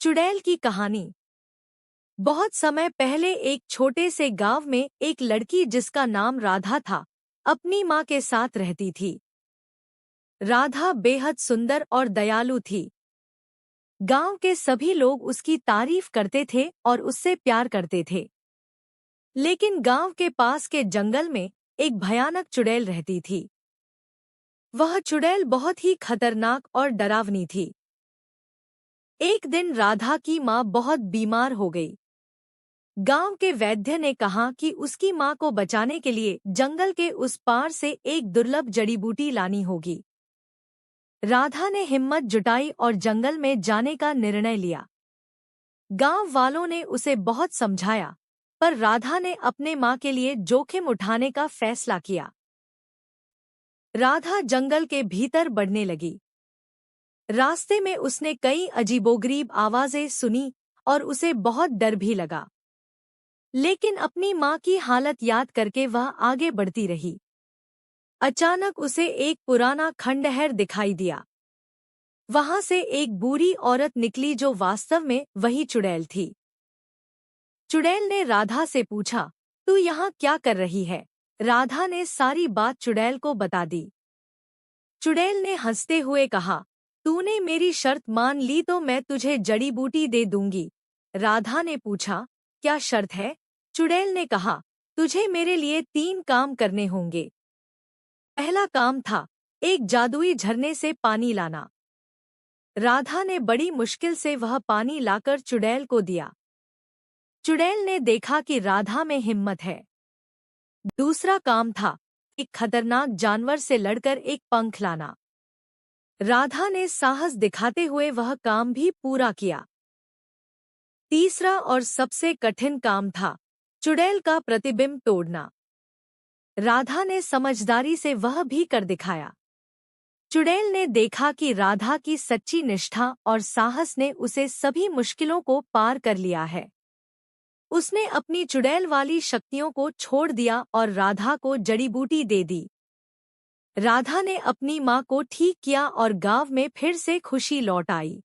चुड़ैल की कहानी। बहुत समय पहले एक छोटे से गांव में एक लड़की जिसका नाम राधा था, अपनी माँ के साथ रहती थी। राधा बेहद सुंदर और दयालु थी। गांव के सभी लोग उसकी तारीफ करते थे और उससे प्यार करते थे। लेकिन गांव के पास के जंगल में एक भयानक चुड़ैल रहती थी। वह चुड़ैल बहुत ही खतरनाक और डरावनी थी। एक दिन राधा की माँ बहुत बीमार हो गई। गांव के वैद्य ने कहा कि उसकी मां को बचाने के लिए जंगल के उस पार से एक दुर्लभ जड़ी बूटी लानी होगी। राधा ने हिम्मत जुटाई और जंगल में जाने का निर्णय लिया। गांव वालों ने उसे बहुत समझाया, पर राधा ने अपने मां के लिए जोखिम उठाने का फैसला किया। राधा जंगल के भीतर बढ़ने लगी। रास्ते में उसने कई अजीबोगरीब आवाजें सुनी और उसे बहुत डर भी लगा। लेकिन अपनी माँ की हालत याद करके वह आगे बढ़ती रही। अचानक उसे एक पुराना खंडहर दिखाई दिया। वहां से एक बूढ़ी औरत निकली जो वास्तव में वही चुड़ैल थी। चुड़ैल ने राधा से पूछा, तू यहाँ क्या कर रही है? राधा ने सारी बात चुड़ैल को बता दी। चुड़ैल ने हंसते हुए कहा, तूने मेरी शर्त मान ली तो मैं तुझे जड़ी बूटी दे दूंगी। राधा ने पूछा, क्या शर्त है? चुड़ैल ने कहा, तुझे मेरे लिए 3 काम करने होंगे। पहला काम था एक जादुई झरने से पानी लाना। राधा ने बड़ी मुश्किल से वह पानी लाकर चुड़ैल को दिया। चुड़ैल ने देखा कि राधा में हिम्मत है। दूसरा काम था एक खतरनाक जानवर से लड़कर एक पंख लाना। राधा ने साहस दिखाते हुए वह काम भी पूरा किया। तीसरा और सबसे कठिन काम था चुड़ैल का प्रतिबिंब तोड़ना। राधा ने समझदारी से वह भी कर दिखाया। चुड़ैल ने देखा कि राधा की सच्ची निष्ठा और साहस ने उसे सभी मुश्किलों को पार कर लिया है। उसने अपनी चुड़ैल वाली शक्तियों को छोड़ दिया और राधा को जड़ी बूटी दे दी। राधा ने अपनी माँ को ठीक किया और गांव में फिर से खुशी लौट आई।